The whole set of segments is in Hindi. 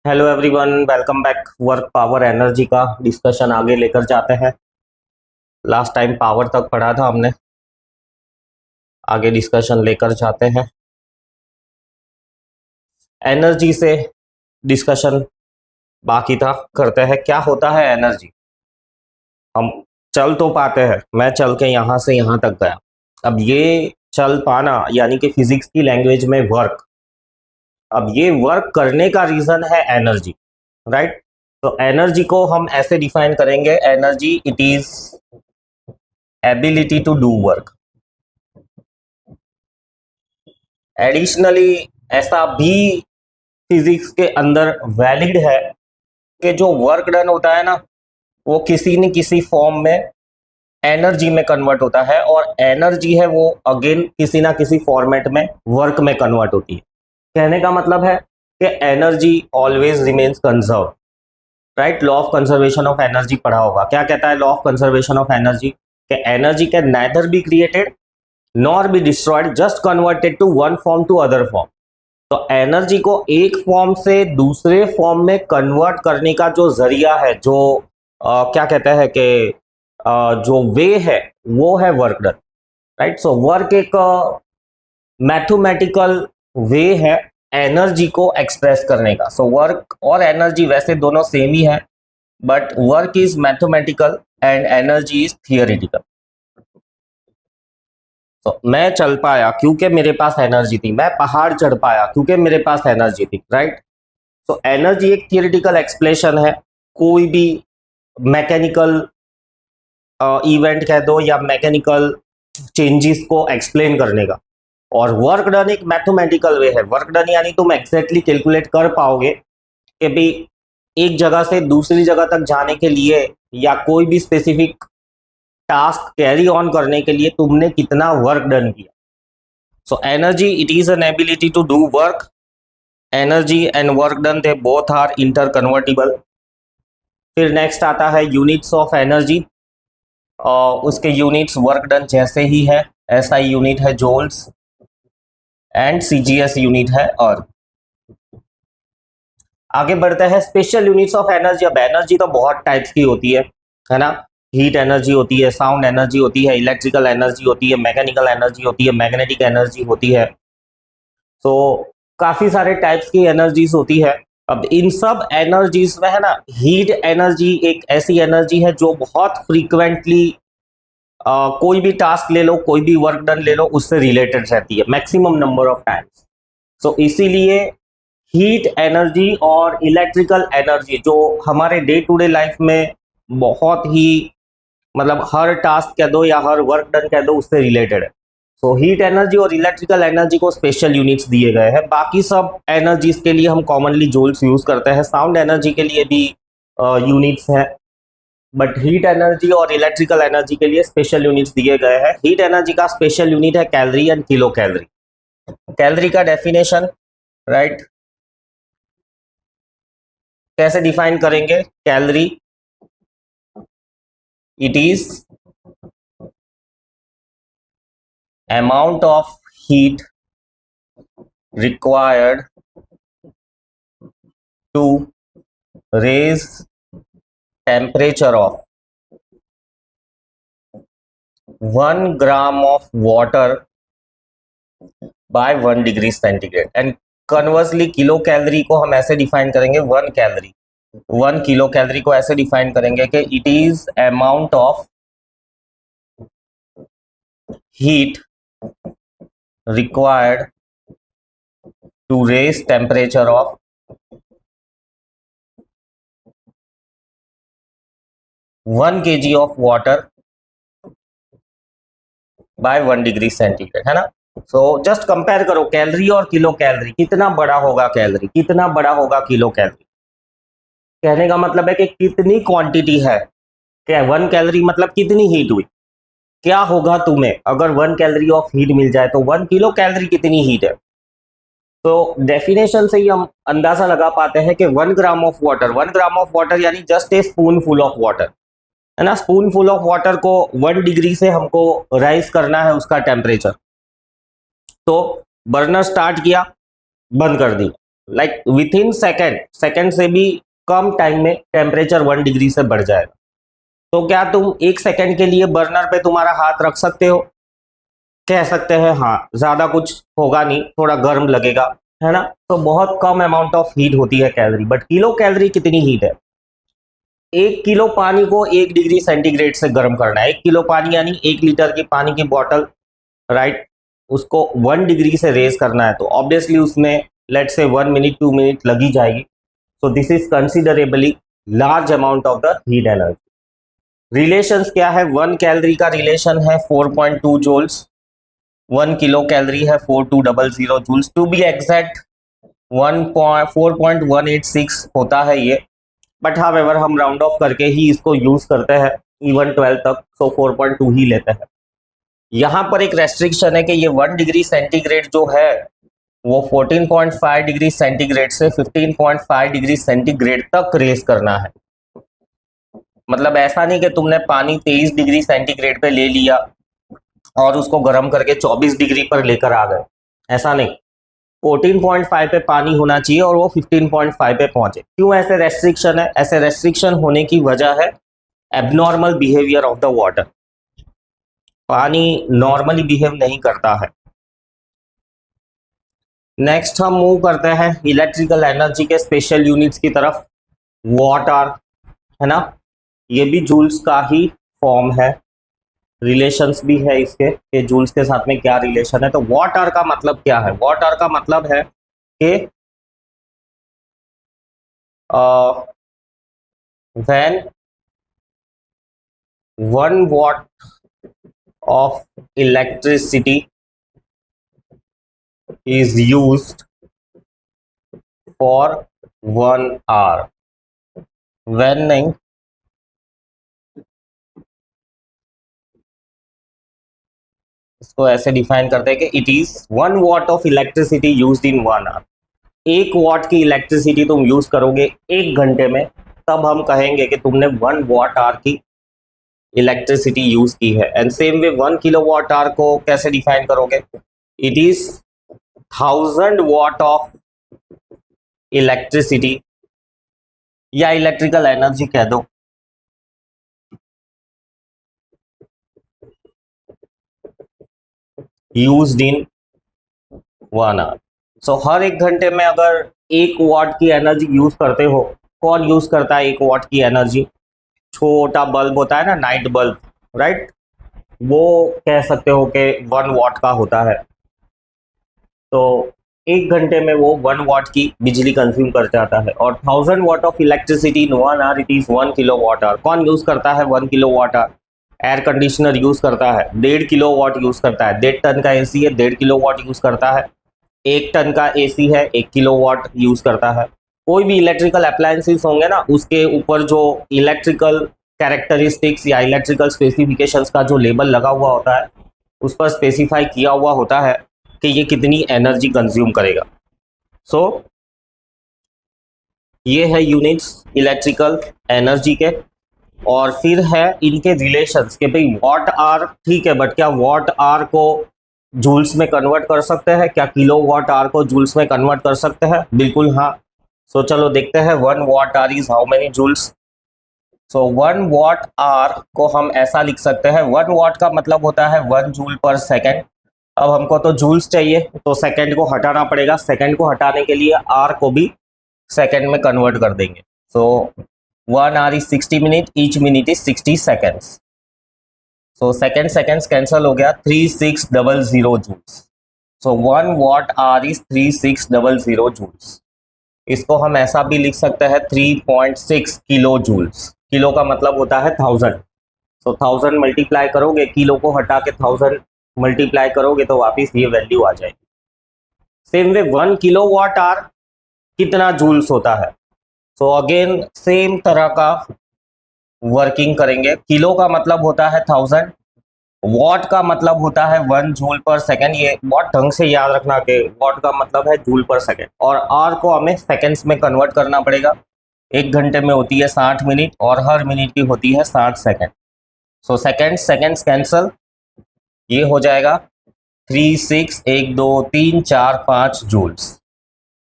Hello everyone, welcome back. Work power energy का डिस्कशन आगे लेकर जाते हैं। लास्ट टाइम पावर तक पढ़ा था हमने, आगे डिस्कशन लेकर जाते हैं। एनर्जी से डिस्कशन बाकी था, करते हैं। क्या होता है एनर्जी? हम चल तो पाते हैं, मैं चल के यहाँ से यहाँ तक गया। अब ये चल पाना यानी कि फिजिक्स की लैंग्वेज में वर्क। अब ये वर्क करने का रीजन है एनर्जी, राइट? तो एनर्जी को हम ऐसे डिफाइन करेंगे, energy it is ability to do work. Additionally ऐसा भी फिजिक्स के अंदर वैलिड है कि जो वर्क डन होता है ना, वो किसी न किसी फॉर्म में एनर्जी में कन्वर्ट होता है, और एनर्जी है वो अगेन किसी ना किसी फॉर्मेट में वर्क में कन्वर्ट होती है। कहने का मतलब है कि energy always remains conserve, right? Law of conservation of energy पढ़ा होगा। क्या कहता है law of conservation of energy? कि energy can neither be created nor be destroyed, just converted to one form to other form. तो एनर्जी को एक फॉर्म से दूसरे फॉर्म में कन्वर्ट करने का जो जरिया है, जो क्या कहते हैं कि जो वे है, वो है work done, right? So work एक मैथमेटिकल वे है एनर्जी को एक्सप्रेस करने का। सो वर्क और एनर्जी वैसे दोनों सेम ही है, but work is mathematical and energy is theoretical. तो मैं चल पाया क्योंकि मेरे पास एनर्जी थी, मैं पहाड़ चढ़ पाया क्योंकि मेरे पास एनर्जी थी, राइट? तो एनर्जी एक थियोरिटिकल एक्सप्लेनेशन है कोई भी मैकेनिकल इवेंट कह दो या मैकेनिकल चेंजेस को एक्सप्लेन करने का। और वर्क डन एक मैथमेटिकल वे है। वर्क डन यानी तुम एग्जैक्टली कैलकुलेट कर पाओगे कि भाई एक जगह से दूसरी जगह तक जाने के लिए या कोई भी स्पेसिफिक टास्क कैरी ऑन करने के लिए तुमने कितना वर्क डन किया। So energy it is an ability to do work. Energy and work done they both are interconvertible. फिर नेक्स्ट आता है यूनिट्स ऑफ एनर्जी, और उसके यूनिट्स वर्क डन जैसे ही है। एसआई यूनिट है जूल्स एंड सीजीएस यूनिट है अर्थ। आगे बढ़ते हैं स्पेशल यूनिट्स ऑफ एनर्जी। अब एनर्जी तो बहुत टाइप्स की होती है ना? हीट एनर्जी होती है, साउंड एनर्जी होती है, इलेक्ट्रिकल एनर्जी होती है, मैकेनिकल एनर्जी होती है, मैग्नेटिक एनर्जी होती है। तो काफी सारे टाइप्स की एनर्जीज होती है। अब इन सब एनर्जीज में है ना, हीट एनर्जी एक ऐसी एनर्जी है जो बहुत फ्रीक्वेंटली कोई भी टास्क ले लो, कोई भी वर्क डन ले लो, उससे रिलेटेड रहती है मैक्सिमम नंबर ऑफ टाइम्स। सो इसीलिए हीट एनर्जी और इलेक्ट्रिकल एनर्जी जो हमारे डे टू डे लाइफ में बहुत ही मतलब हर टास्क कह दो या हर वर्क डन कह दो, उससे रिलेटेड है। सो हीट एनर्जी और इलेक्ट्रिकल एनर्जी को स्पेशल यूनिट्स दिए गए हैं। बाकी सब एनर्जीज के लिए हम कॉमनली जूल्स यूज करते हैं। साउंड एनर्जी के लिए भी यूनिट्स हैं, बट हीट एनर्जी और इलेक्ट्रिकल एनर्जी के लिए स्पेशल यूनिट्स दिए गए हैं। हीट एनर्जी का स्पेशल यूनिट है calorie and kilo calorie. Calorie का डेफिनेशन, राइट, कैसे डिफाइन करेंगे? Calorie it is amount of heat required to raise temperature of 1 gram of water by 1 degree centigrade। and conversely kilo calorie को हम ऐसे डिफाइन करेंगे, 1 किलो कैलोरी को ऐसे डिफाइन करेंगे कि it is amount of heat required to raise temperature of 1 kg of water by 1 degree centigrade, है ना? सो जस्ट कंपेयर करो कैलोरी और किलो कैलोरी, कितना बड़ा होगा कैलोरी, कितना बड़ा होगा किलो कैलोरी। कहने का मतलब है कि कितनी क्वांटिटी है, क्या 1 कैलोरी मतलब कितनी हीट हुई। क्या होगा तुम्हें अगर 1 कैलोरी ऑफ हीट मिल जाए, तो 1 किलो कैलोरी कितनी हीट है। तो डेफिनेशन से ही हम अंदाजा लगा पाते हैं कि 1 gram of water, 1 gram of water यानी just a spoonful of water, है ना? स्पून फुल ऑफ वाटर को 1 डिग्री से हमको राइज करना है उसका टेम्परेचर। तो बर्नर स्टार्ट किया, बंद कर दी, लाइक विथ इन सेकेंड से भी कम टाइम में टेम्परेचर 1 डिग्री से बढ़ जाएगा। तो क्या तुम 1 सेकेंड के लिए बर्नर पे तुम्हारा हाथ रख सकते हो? कह सकते हैं हाँ, ज्यादा कुछ होगा नहीं, थोड़ा गर्म लगेगा, है ना। तो बहुत कम अमाउंट ऑफ हीट होती है कैलोरी, बट किलो कैलोरी कितनी हीट है? 1 किलो पानी को 1 डिग्री सेंटीग्रेड से गर्म करना है। 1 किलो पानी यानी 1 लीटर की पानी की बॉटल, राइट, उसको 1 डिग्री से रेज करना है, तो ऑब्वियसली उसमें लेट से 1 मिनट 2 मिनट लगी जाएगी। So this is considerably large amount of the heat energy. Relations क्या है? 1 कैलोरी का रिलेशन है 4.2 जूल्स, 1 किलो कैलोरी है 4200 जूल्स, टू बी एग्जैक्ट 4.186 होता है ये, बट हावेवर हम राउंड ऑफ करके ही इसको यूज करते हैं इवन 12 तक, सो 4.2 ही लेते हैं। यहाँ पर एक रेस्ट्रिक्शन है कि ये 1 डिग्री सेंटीग्रेड जो है वो 14.5 डिग्री सेंटीग्रेड से 15.5 डिग्री सेंटीग्रेड तक रेस करना है। मतलब ऐसा नहीं कि तुमने पानी 23 डिग्री सेंटीग्रेड पे ले लिया और उसको गर्म करके 24 डिग्री पर लेकर आ गए, ऐसा नहीं। 14.5 पे पानी होना चाहिए और वो 15.5 पे पहुंचे। क्यों ऐसे रेस्ट्रिक्शन है? ऐसे रेस्ट्रिक्शन होने की वजह है abnormal behaviour of the water. पानी नॉर्मली बिहेव नहीं करता है। नेक्स्ट हम मूव करते हैं इलेक्ट्रिकल एनर्जी के स्पेशल यूनिट्स की तरफ। वॉट आर, है ना, ये भी जूल्स का ही फॉर्म है। रिलेशंस भी है इसके कि जूल्स के साथ में क्या रिलेशन है। तो वॉट आर का मतलब क्या है? वॉट आर का मतलब है कि when 1 watt of electricity is used for 1 hour, when नहीं, इसको ऐसे डिफाइन करते हैं कि it is 1 watt of electricity used in 1 hour। 1 watt की इलेक्ट्रिसिटी तुम यूज करोगे 1 घंटे में, तब हम कहेंगे कि तुमने 1 watt-hour की इलेक्ट्रिसिटी यूज की है। एंड सेम वे 1 kilowatt-hour को कैसे डिफाइन करोगे? It is 1000 watt of electricity या इलेक्ट्रिकल एनर्जी कह दो, यूज्ड इन 1 hour। सो हर 1 घंटे में अगर 1 watt की एनर्जी यूज करते हो, कौन यूज करता है 1 watt की एनर्जी? छोटा बल्ब होता है ना, नाइट बल्ब, राइट, वो कह सकते हो कि 1 watt का होता है। तो 1 घंटे में वो 1 watt की बिजली कंज्यूम कर जाता है। और 1000 watt of electricity in 1 hour, it is 1 kilowatt-hour। कौन यूज करता है 1 kilowatt-hour? एयर कंडीशनर यूज करता है 1.5 किलोवाट यूज करता है। 1.5 टन का एसी है, 1.5 किलोवाट यूज करता है। 1 टन का एसी है, 1 किलोवाट यूज करता है। कोई भी इलेक्ट्रिकल अप्लायंसेस होंगे ना, उसके ऊपर जो इलेक्ट्रिकल कैरेक्टरिस्टिक्स या इलेक्ट्रिकल स्पेसिफिकेशंस का जो लेबल लगा हुआ होता है, उस पर स्पेसिफाई किया हुआ होता है कि ये कितनी एनर्जी कंज्यूम करेगा। सो ये है यूनिट्स इलेक्ट्रिकल एनर्जी के। और फिर है इनके रिलेशंस कि भाई वॉट आर ठीक है, बट क्या वॉट आर को जूल्स में कन्वर्ट कर सकते हैं? क्या किलो वॉट आर को जूल्स में कन्वर्ट कर सकते हैं? बिल्कुल हाँ। सो चलो देखते हैं 1 watt-hour इज how many joules. So 1 watt-hour को हम ऐसा लिख सकते हैं, 1 watt का मतलब होता है 1 जूल/सेकेंड। अब हमको तो जूल्स चाहिए, तो सेकेंड को हटाना पड़ेगा। सेकेंड को हटाने के लिए आर को भी सेकेंड में कन्वर्ट कर देंगे। सो 1 hour is 60 minutes, each minute is 60 seconds। So seconds cancel हो गया, 3600 joules। So 1 watt-hour is 3600 joules। इसको हम ऐसा भी लिख सकते हैं 3.6 किलो जूल्स। किलो का मतलब होता है 1000। So 1000 मल्टीप्लाई करोगे, किलो को हटा के 1000 मल्टीप्लाई करोगे तो वापिस ये वैल्यू आ जाएगी। सेम वे 1 kilowatt-hour कितना जूल्स होता है? सो अगेन सेम तरह का वर्किंग करेंगे। किलो का मतलब होता है 1000, वॉट का मतलब होता है 1 जूल/सेकेंड। ये बहुत ढंग से याद रखना कि वॉट का मतलब है जूल/सेकेंड, और आर को हमें सेकेंड्स में कन्वर्ट करना पड़ेगा। 1 घंटे में होती है 60 मिनट और हर मिनट की होती है 60 सेकेंड। सो सेकेंड्स कैंसल, ये हो जाएगा 3 6 1 2 3 4 5 जूल्स,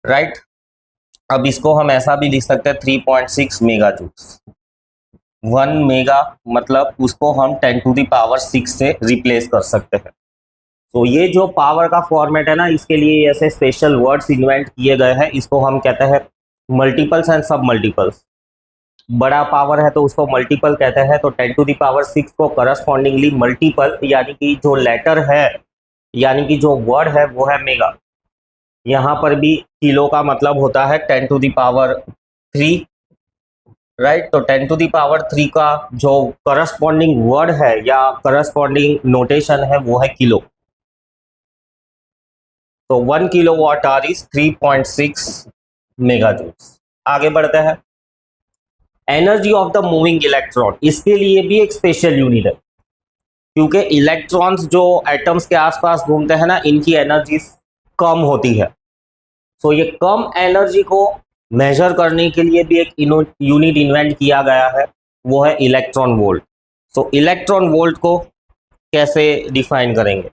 राइट। अब इसको हम ऐसा भी लिख सकते हैं 3.6 मेगा जूल्स। 1 मेगा मतलब उसको हम 10⁶ से रिप्लेस कर सकते हैं। तो ये जो पावर का फॉर्मेट है ना, इसके लिए ऐसे स्पेशल वर्ड्स इन्वेंट किए गए हैं। इसको हम कहते हैं मल्टीपल्स एंड सब मल्टीपल्स। बड़ा पावर है तो उसको मल्टीपल कहते हैं, तो 10⁶ को करस्पॉन्डिंगली मल्टीपल यानी कि जो लेटर है यानी कि जो वर्ड है वो है मेगा। यहाँ पर भी किलो का मतलब होता है 10⁻3, राइट। तो 10⁻3 का जो करस्पॉन्डिंग वर्ड है या करस्पॉन्डिंग नोटेशन है वो है किलो। तो 1 kilowatt hour is 3.6 mega joules. आगे बढ़ते हैं। Energy of the moving electron, इसके लिए भी एक स्पेशल यूनिट है, क्योंकि इलेक्ट्रॉन्स जो एटम्स के आसपास घूमते हैं ना, इनकी एनर्जी कम होती है। तो ये कम एनर्जी को मेजर करने के लिए भी एक यूनिट इन्वेंट किया गया है, वो है इलेक्ट्रॉन वोल्ट। तो इलेक्ट्रॉन वोल्ट को कैसे डिफाइन करेंगे?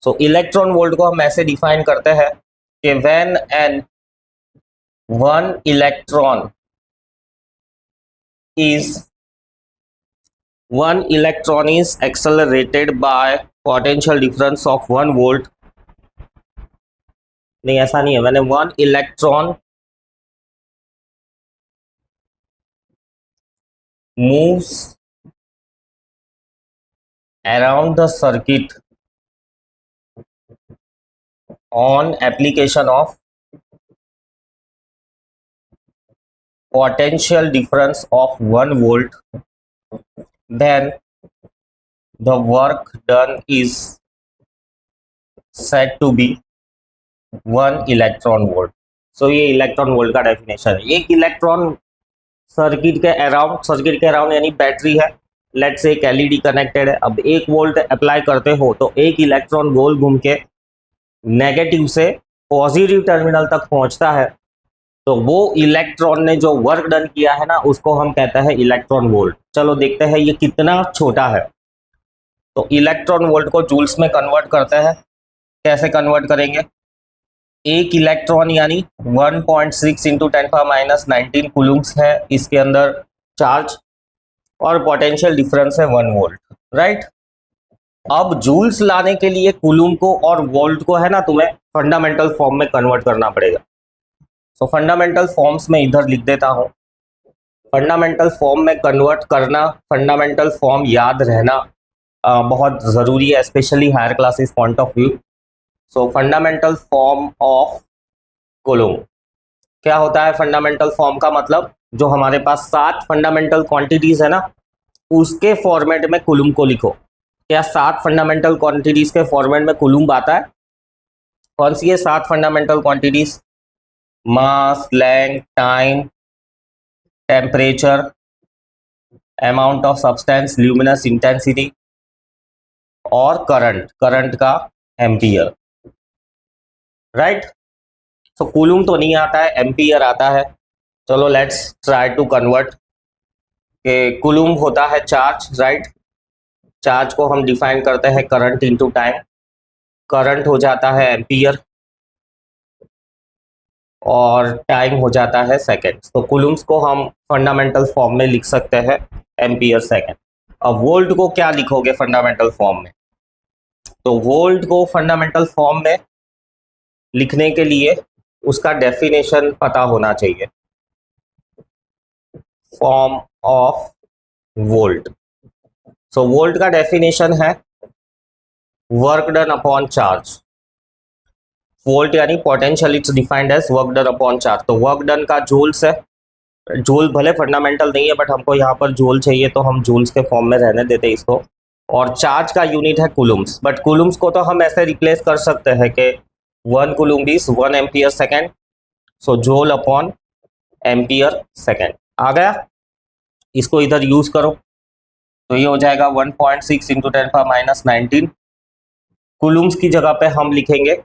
तो इलेक्ट्रॉन वोल्ट को हम ऐसे डिफाइन करते हैं कि when an one electron is accelerated by potential difference of 1 volt। नहीं, ऐसा नहीं है। मैंने 1 electron moves around the circuit on application of potential difference of 1 volt, then the work done is said to be 1 electron volt. So ये इलेक्ट्रॉन वोल्ट का डेफिनेशन है। एक इलेक्ट्रॉन सर्किट के अराउंड यानी बैटरी है, लेट्स से एक एलईडी कनेक्टेड है। अब 1 वोल्ट अप्लाई करते हो तो एक इलेक्ट्रॉन गोल घूम के नेगेटिव से पॉजिटिव टर्मिनल तक पहुंचता है। तो वो इलेक्ट्रॉन ने जो वर्क डन किया है ना, उसको हम कहते हैं इलेक्ट्रॉन वोल्ट। चलो देखते हैं ये कितना छोटा है। तो इलेक्ट्रॉन वोल्ट को जूल्स में कन्वर्ट करते हैं। कैसे कन्वर्ट करेंगे? एक इलेक्ट्रॉन यानी 1.6 इंटू 10⁻19 कूलम्स है इसके अंदर चार्ज, और पोटेंशियल डिफरेंस है 1 वोल्ट, राइट। अब जूल्स लाने के लिए कूलम को और वोल्ट को है ना, तुम्हें फंडामेंटल फॉर्म में कन्वर्ट करना पड़ेगा। तो फंडामेंटल फॉर्म्स में इधर लिख देता हूं। फंडामेंटल फॉर्म में कन्वर्ट करना, फंडामेंटल फॉर्म याद रहना बहुत ज़रूरी है, specially higher classes point of view. So fundamental form of coulomb क्या होता है? फंडामेंटल फॉर्म का मतलब जो हमारे पास 7 फंडामेंटल क्वांटिटीज है ना, उसके फॉर्मेट में कूलम को लिखो। क्या 7 फंडामेंटल क्वांटिटीज के फॉर्मेट में कूलम आता है? कौन सी है 7 fundamental quantities? Mass, length, time, temperature, amount of substance, luminous intensity और करंट का एम्पियर, राइट। तो कूलम तो नहीं आता है, एम्पियर आता है। चलो लेट्स ट्राई टू कन्वर्ट। के कूलम होता है चार्ज, राइट। चार्ज को हम डिफाइन करते हैं करंट इनटू टाइम। करंट हो जाता है एम्पियर और टाइम हो जाता है सेकेंड्स। तो कूलम्स को हम फंडामेंटल फॉर्म में लिख सकते हैं एम्पियर सेकेंड। अब वोल्ट को क्या लिखोगे फंडामेंटल फॉर्म में? तो वोल्ट को फंडामेंटल फॉर्म में लिखने के लिए उसका डेफिनेशन पता होना चाहिए। Form of volt. So volt का डेफिनेशन है work done upon charge. Volt यानी potential, it's defined as work done upon charge. तो वर्क डन का जूल्स है। जूल भले फंडामेंटल नहीं है, बट हमको यहाँ पर जूल चाहिए तो हम जूल्स के फॉर्म में रहने देते इसको। और चार्ज का यूनिट है कूलम्स, बट कूलम्स को तो हम ऐसे रिप्लेस कर सकते हैं कि 1 coulomb is 1 ampere second. So joule upon ampere second आ गया। इसको इधर यूज करो तो ये हो जाएगा 1.6 इंटू 10⁻19। कूलम्स की जगह पे हम लिखेंगे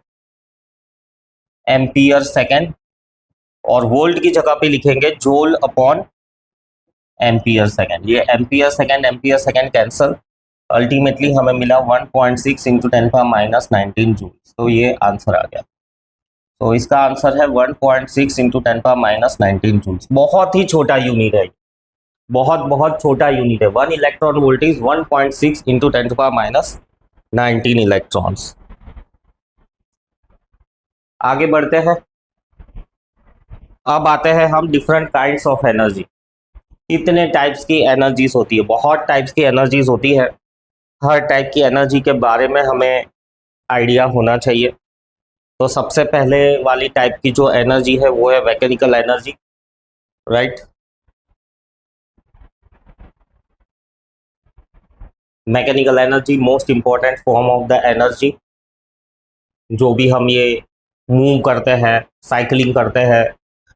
एम्पियर सेकेंड और वोल्ट की जगह पे लिखेंगे जूल अपॉन एम्पियर सेकेंड। ये एम्पियर सेकेंड कैंसल, अल्टीमेटली हमें मिला 1.6 इंटू 10⁻19 जूल। तो ये आंसर आ गया। तो इसका आंसर है 1.6 इंटू 10⁻19 जूल्स। बहुत ही छोटा यूनिट है, बहुत बहुत छोटा यूनिट है। 1 electron volt is 1.6 into 10⁻19 electrons. आगे बढ़ते हैं। अब आते हैं हम डिफरेंट काइंड्स ऑफ एनर्जी। कितने टाइप्स की एनर्जीज होती है? बहुत टाइप्स की एनर्जीज होती है। हर टाइप की एनर्जी के बारे में हमें आइडिया होना चाहिए। तो सबसे पहले वाली टाइप की जो एनर्जी है वो है mechanical energy, right. Mechanical energy most important form of the energy. जो भी हम ये मूव करते हैं, साइकिलिंग करते हैं,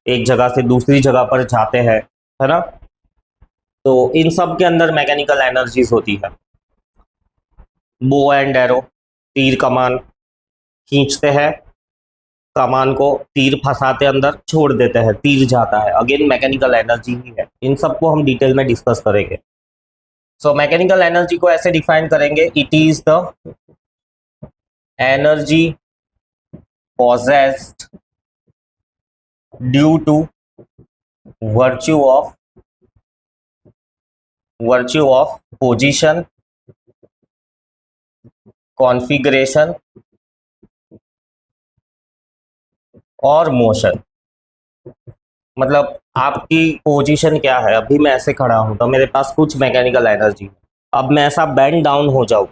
एक जगह से दूसरी जगह पर जाते हैं, है ना, तो इन सब के अंदर मैकेनिकल एनर्जीज होती है। बो एंड एरो, तीर कमान, खींचते हैं कमान को, तीर फंसाते अंदर, छोड़ देते हैं, तीर जाता है, अगेन मैकेनिकल एनर्जी ही है। इन सबको हम डिटेल में डिस्कस करेंगे। सो मैकेनिकल एनर्जी को ऐसे डिफाइन करेंगे, it is the energy possessed due to virtue of position, configuration और मोशन। मतलब आपकी पोजीशन क्या है, अभी मैं ऐसे खड़ा हूं तो मेरे पास कुछ मैकेनिकल एनर्जी। अब मैं ऐसा बेंड डाउन हो जाऊं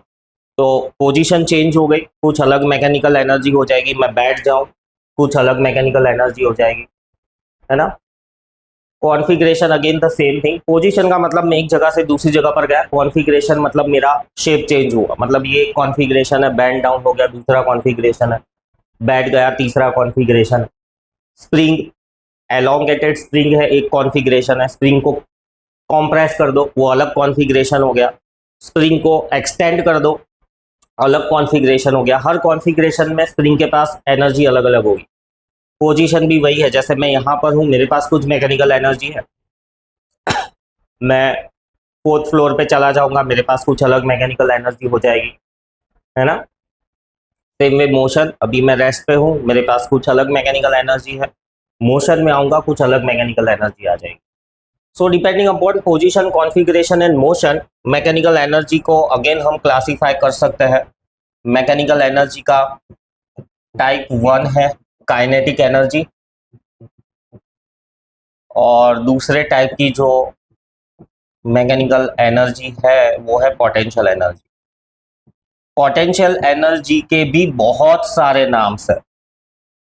तो पोजीशन चेंज हो गई, कुछ अलग मैकेनिकल एनर्जी हो जाएगी। मैं बैठ जाऊं, कुछ अलग मैकेनिकल एनर्जी हो जाएगी, है ना। Configuration again the same thing. Position का मतलब मैं एक जगह से दूसरी जगह पर गया, कॉन्फ़िगरेशन मतलब मेरा शेप चेंज हुआ, मतलब ये कॉन्फ़िगरेशन है, बैंड डाउन हो गया, दूसरा कॉन्फ़िगरेशन है, बैठ गया, तीसरा कॉन्फ़िगरेशन है। स्प्रिंग, एलोंगेटेड स्प्रिंग है, एक कॉन्फ़िगरेशन है। स्प्रिंग को कॉम्प्रेस कर दो, वो अलग कॉन्फ़िगरेशन हो गया। स्प्रिंग को एक्सटेंड कर दो, अलग कॉन्फ़िगरेशन हो गया। हर कॉन्फ़िगरेशन में स्प्रिंग के पास एनर्जी अलग अलग होगी। पोजीशन भी वही है, जैसे मैं यहाँ पर हूँ, मेरे पास कुछ मैकेनिकल एनर्जी है। मैं 4th फ्लोर पे चला जाऊंगा, मेरे पास कुछ अलग मैकेनिकल एनर्जी हो जाएगी, है ना। सेम वे मोशन, अभी मैं रेस्ट पे हूँ, मेरे पास कुछ अलग मैकेनिकल एनर्जी है। मोशन में आऊंगा, कुछ अलग मैकेनिकल एनर्जी आ जाएगी। So depending upon position, configuration and motion, mechanical energy को अगेन हम क्लासीफाई कर सकते हैं। मैकेनिकल एनर्जी का टाइप 1 है काइनेटिक एनर्जी, और दूसरे टाइप की जो मैकेनिकल एनर्जी है वो है पोटेंशियल एनर्जी। पोटेंशियल एनर्जी के भी बहुत सारे नाम्स है।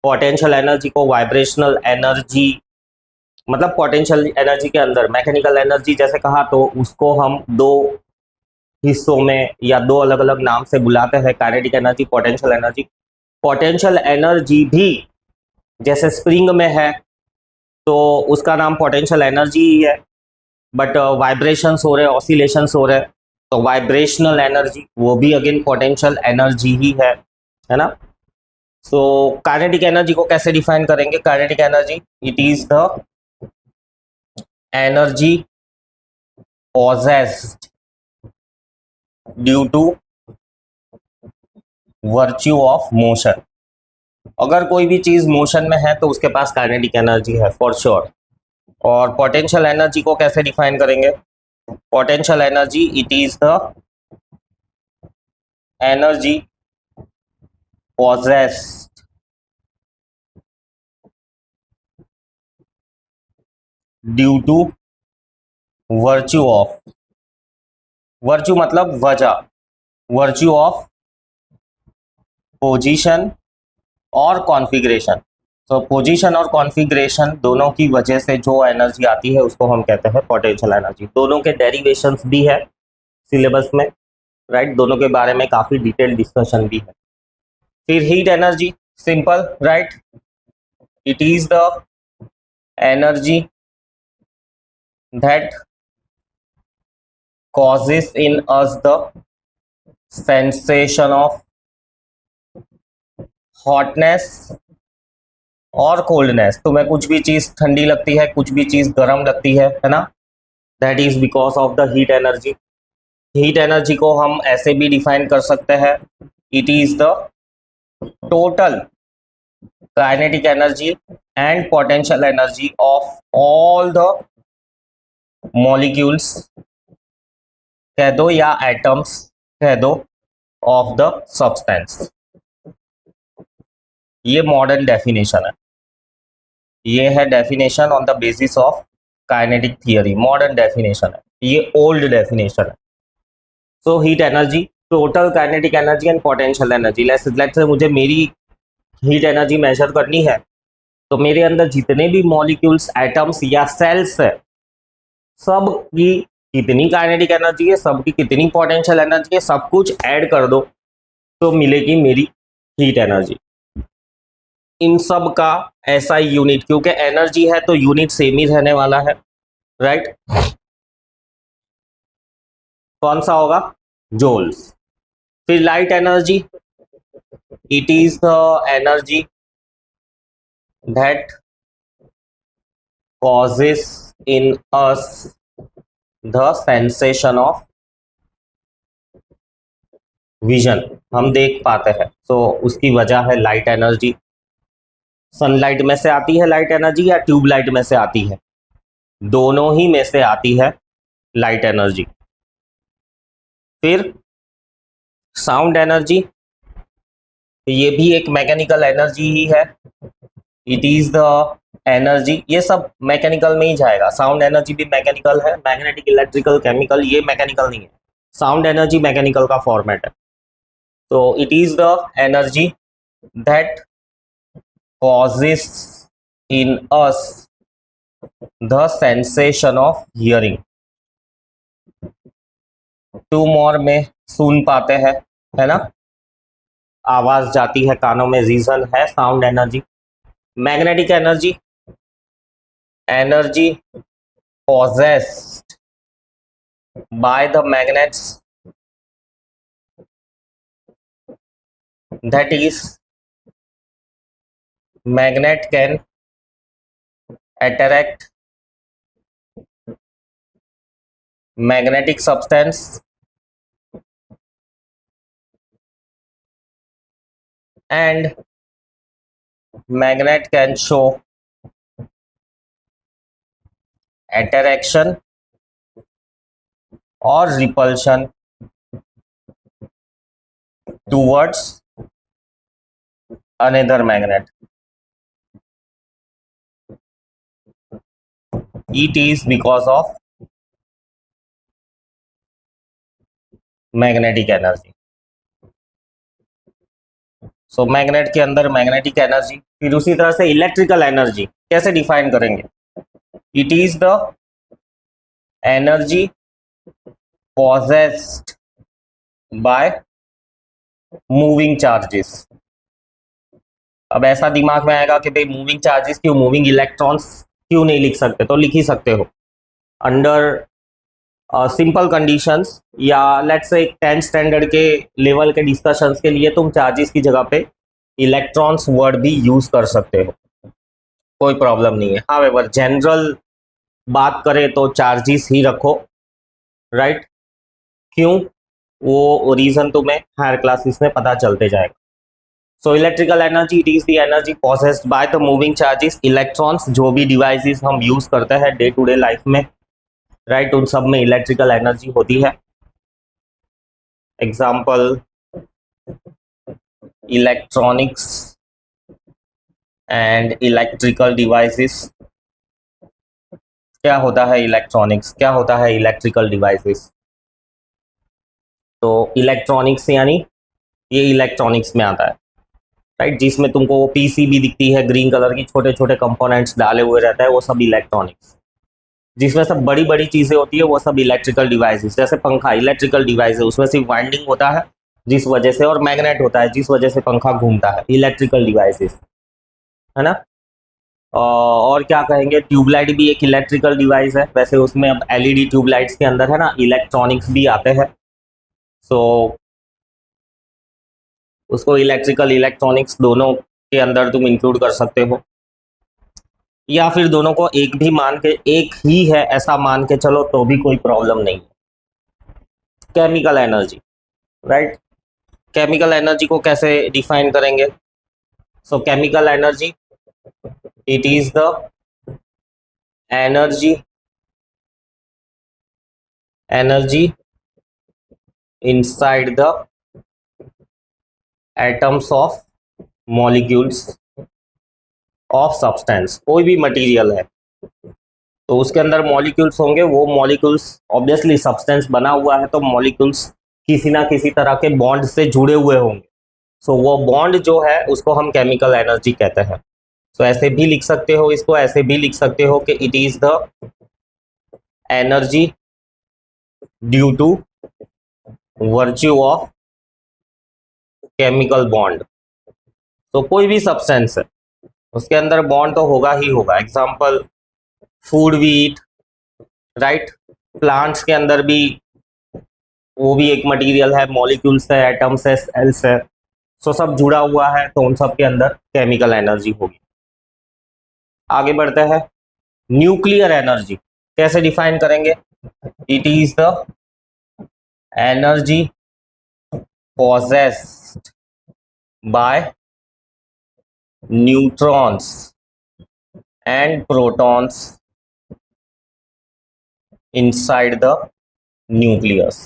पोटेंशियल एनर्जी को वाइब्रेशनल एनर्जी, मतलब पोटेंशियल एनर्जी के अंदर मैकेनिकल एनर्जी जैसे कहा, तो उसको हम दो हिस्सों में या दो अलग अलग नाम से बुलाते हैं, kinetic energy, potential energy. Potential energy भी जैसे स्प्रिंग में है तो उसका नाम पोटेंशियल एनर्जी ही है, बट वाइब्रेशंस हो रहे, ऑसिलेशंस हो रहे, तो वाइब्रेशनल एनर्जी वो भी अगेन पोटेंशियल एनर्जी ही है ना। सो काइनेटिक एनर्जी को कैसे डिफाइन करेंगे? Kinetic energy, it is the energy possessed due to virtue of motion. अगर कोई भी चीज मोशन में है तो उसके पास काइनेटिक एनर्जी है फॉर श्योर। और पोटेंशियल एनर्जी को कैसे डिफाइन करेंगे? Potential energy, it is the energy possessed due to virtue of, virtue मतलब वजह, वर्च्यू ऑफ पोजीशन और कॉन्फ़िगरेशन। तो पोजीशन और कॉन्फ़िगरेशन दोनों की वजह से जो एनर्जी आती है उसको हम कहते हैं पोटेंशियल एनर्जी। दोनों के डेरिवेशंस भी है सिलेबस में, राइट, दोनों के बारे में काफ़ी डिटेल डिस्कशन भी है। फिर heat energy, simple, right, it is the energy that causes in us the sensation of hotness और कोल्डनेस। तुम्हें कुछ भी चीज ठंडी लगती है, कुछ भी चीज गर्म लगती है ना, that is because of the heat energy. Heat energy को हम ऐसे भी डिफाइन कर सकते हैं, it is the total kinetic energy and potential energy of all the molecules कह दो या एटम्स कह दो ऑफ द सब्सटेंस। ये मॉडर्न डेफिनेशन है, ये है definition on the basis of kinetic theory, modern definition है, ये ओल्ड डेफिनेशन है। So heat energy, total kinetic energy and potential energy. Let's say मुझे मेरी हीट एनर्जी मेजर करनी है, तो मेरे अंदर जितने भी मॉलिक्यूल्स, एटम्स या सेल्स है, सब की कितनी काइनेटिक एनर्जी है, सबकी कितनी पोटेंशियल एनर्जी है, सब कुछ ऐड कर दो तो मिलेगी मेरी हीट एनर्जी। इन सब का ऐसा यूनिट, क्योंकि एनर्जी है तो यूनिट सेम ही रहने वाला है, राइट। कौन सा होगा? जूल्स। फिर light energy, it is the energy that causes in us the sensation of vision, हम देख पाते हैं, तो उसकी वजह है लाइट एनर्जी। सनलाइट में से आती है लाइट एनर्जी या ट्यूबलाइट में से आती है? दोनों ही में से आती है लाइट एनर्जी। फिर साउंड एनर्जी, ये भी एक मैकेनिकल एनर्जी ही है, इट इज द एनर्जी, ये सब मैकेनिकल में ही जाएगा। साउंड एनर्जी भी मैकेनिकल है, मैग्नेटिक, इलेक्ट्रिकल, केमिकल, ये मैकेनिकल नहीं है। साउंड एनर्जी मैकेनिकल का फॉर्मेट है। तो it is the energy that causes in us the sensation of hearing। टू मोर में सुन पाते हैं, है ना, आवाज जाती है कानों में, रीजन है sound energy. Magnetic energy, energy possessed by the magnets, that is magnet can attract magnetic substance and magnet can show attraction or repulsion towards another magnet। It is because of magnetic energy. So magnet के अंदर मैग्नेटिक एनर्जी। फिर उसी तरह से इलेक्ट्रिकल एनर्जी कैसे डिफाइन करेंगे? It is the energy possessed by moving charges. अब ऐसा दिमाग में आएगा कि भाई मूविंग चार्जेस क्यों, मूविंग इलेक्ट्रॉन्स क्यों नहीं लिख सकते? तो लिख ही सकते हो, अंडर सिंपल कंडीशंस या लेट्स से 10th स्टैंडर्ड के लेवल के डिस्कशंस के लिए तुम चार्जेस की जगह पे इलेक्ट्रॉन्स वर्ड भी यूज कर सकते हो, कोई प्रॉब्लम नहीं है। हावेवर जनरल बात करें तो चार्जेस ही रखो, राइट। क्यों, वो रीजन तुम्हें हायर क्लासेस में पता चलते जाएगा। So electrical energy, it is the energy possessed by the moving charges, electrons, जो भी डिवाइसेस हम यूज करते हैं डे टू डे लाइफ में, राइट, उन सब में इलेक्ट्रिकल एनर्जी होती है। Example electronics and electrical devices. क्या होता है इलेक्ट्रॉनिक्स, क्या होता है इलेक्ट्रिकल डिवाइसेस? तो इलेक्ट्रॉनिक्स यानी ये इलेक्ट्रॉनिक्स में आता है, राइट, जिसमें तुमको वो पीसीबी दिखती है ग्रीन कलर की, छोटे छोटे कंपोनेंट्स डाले हुए रहता है, वो सब इलेक्ट्रॉनिक्स। जिसमें सब बड़ी बड़ी चीजें होती है वो सब इलेक्ट्रिकल डिवाइसेस। जैसे पंखा इलेक्ट्रिकल डिवाइस है, उसमें सिर्फ वाइंडिंग होता है जिस वजह से, और मैग्नेट होता है जिस वजह से पंखा घूमता है, इलेक्ट्रिकल डिवाइसेस, है ना। और क्या कहेंगे, ट्यूबलाइट भी एक इलेक्ट्रिकल डिवाइस है। वैसे उसमें अब एलईडी ट्यूबलाइट्स के अंदर है ना इलेक्ट्रॉनिक्स भी आते हैं, सो उसको इलेक्ट्रिकल इलेक्ट्रॉनिक्स दोनों के अंदर तुम इंक्लूड कर सकते हो, या फिर दोनों को एक भी मान के, एक ही है ऐसा मान के चलो तो भी कोई प्रॉब्लम नहीं। Chemical energy, right, chemical energy को कैसे डिफाइन करेंगे? सो chemical energy, it is the energy inside the atoms of molecules of substance। कोई भी मटेरियल है तो उसके अंदर मॉलिक्यूल्स होंगे, वो मॉलिक्यूल्स ऑब्वियसली सब्सटेंस बना हुआ है तो मॉलिक्यूल्स किसी ना किसी तरह के बॉन्ड से जुड़े हुए होंगे। सो वो बॉन्ड जो है उसको हम केमिकल एनर्जी कहते हैं। सो ऐसे भी लिख सकते हो इसको, ऐसे भी लिख सकते हो कि it is the energy due to virtue of chemical bond. तो कोई भी सब्सटेंस है उसके अंदर बॉन्ड तो होगा ही होगा। Example food we eat, right. Plants के अंदर भी वो भी एक मटेरियल है, मॉलिक्यूल्स है, एटम्स है, सेल्स है, सो सब जुड़ा हुआ है तो उन सब के अंदर केमिकल एनर्जी होगी। आगे बढ़ते हैं, न्यूक्लियर एनर्जी कैसे डिफाइन करेंगे? It is the energy possessed by neutrons and protons inside the nucleus।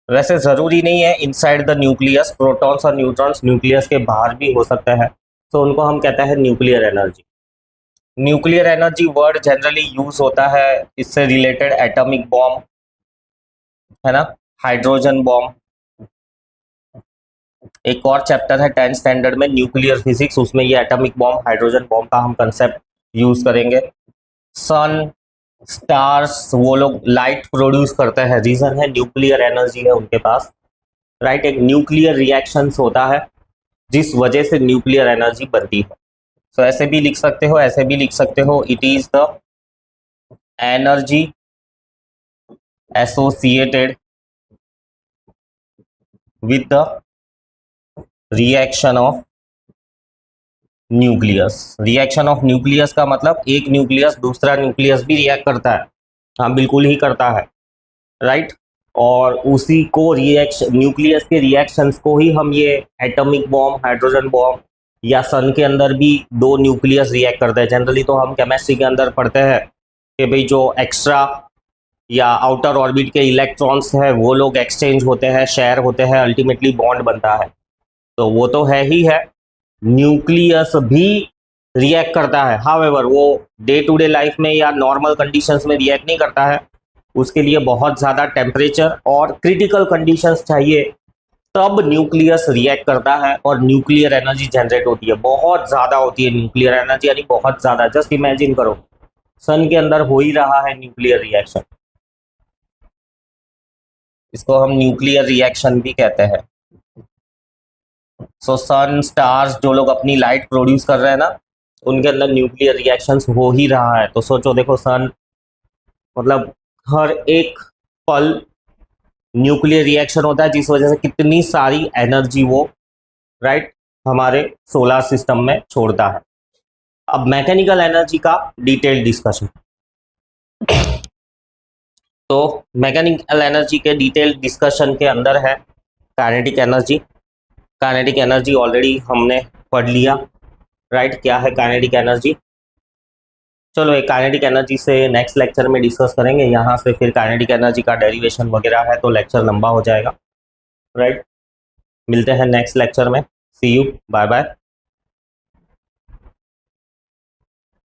वैसे जरूरी नहीं है इनसाइड द न्यूक्लियस, प्रोटॉन्स और न्यूट्रॉन्स न्यूक्लियस के बाहर भी हो सकते हैं, तो उनको हम कहते हैं nuclear energy. Nuclear energy word generally use होता है, इससे रिलेटेड एटॉमिक बॉम्ब है ना, हाइड्रोजन बॉम्ब। एक और चैप्टर है 10th स्टैंडर्ड में न्यूक्लियर फिजिक्स, उसमें ये एटॉमिक बॉम्ब, हाइड्रोजन बॉम्ब का हम कंसेप्ट यूज करेंगे। सन, स्टार्स, वो लोग लाइट प्रोड्यूस करते हैं, रीजन है न्यूक्लियर एनर्जी है उनके पास, राइट। एक न्यूक्लियर रिएक्शंस होता है जिस वजह से न्यूक्लियर एनर्जी बनती है। तो ऐसे भी लिख सकते हो, ऐसे भी लिख सकते हो, it is the energy associated with the reaction of nucleus. Reaction of nucleus का मतलब एक न्यूक्लियस दूसरा न्यूक्लियस भी रिएक्ट करता है, हाँ बिल्कुल ही करता है, राइट। और उसी को रिएक्शन, न्यूक्लियस के रिएक्शंस को ही हम ये एटॉमिक बॉम्ब, हाइड्रोजन बॉम्ब या सन के अंदर भी दो न्यूक्लियस रिएक्ट करते हैं। जनरली तो हम केमिस्ट्री के अंदर पढ़ते हैं कि भाई जो एक्स्ट्रा या आउटर ऑर्बिट के इलेक्ट्रॉन्स है वो लोग एक्सचेंज होते हैं, शेयर होते हैं, अल्टीमेटली बॉन्ड बनता है, तो वो तो है ही है। न्यूक्लियस भी रिएक्ट करता है, हाउएवर वो डे टू डे लाइफ में या नॉर्मल कंडीशंस में रिएक्ट नहीं करता है, उसके लिए बहुत ज़्यादा टेम्परेचर और क्रिटिकल कंडीशंस चाहिए, तब न्यूक्लियस रिएक्ट करता है और न्यूक्लियर एनर्जी जनरेट होती है। बहुत ज़्यादा होती है न्यूक्लियर एनर्जी, यानी बहुत ज़्यादा। जस्ट इमेजिन करो सन के अंदर हो ही रहा है न्यूक्लियर रिएक्शन, इसको हम न्यूक्लियर रिएक्शन भी कहते हैं। सो सन, स्टार्स, जो लोग अपनी लाइट प्रोड्यूस कर रहे हैं ना, उनके अंदर न्यूक्लियर रिएक्शंस हो ही रहा है। तो सोचो, देखो सन मतलब हर एक पल न्यूक्लियर रिएक्शन होता है जिस वजह से कितनी सारी एनर्जी वो, राइट, हमारे सोलर सिस्टम में छोड़ता है। अब मैकेनिकल एनर्जी का डिटेल डिस्कशन। तो मैकेनिकल एनर्जी के डिटेल डिस्कशन के अंदर है kinetic energy. Kinetic energy already हमने पढ़ लिया, राइट, क्या है काइनेटिक एनर्जी। चलो एक काइनेटिक एनर्जी से नेक्स्ट लेक्चर में डिस्कस करेंगे, यहाँ से फिर काइनेटिक एनर्जी का डेरिवेशन वगैरह है तो लेक्चर लंबा हो जाएगा, राइट। मिलते हैं नेक्स्ट लेक्चर में, सी यू, बाय बाय।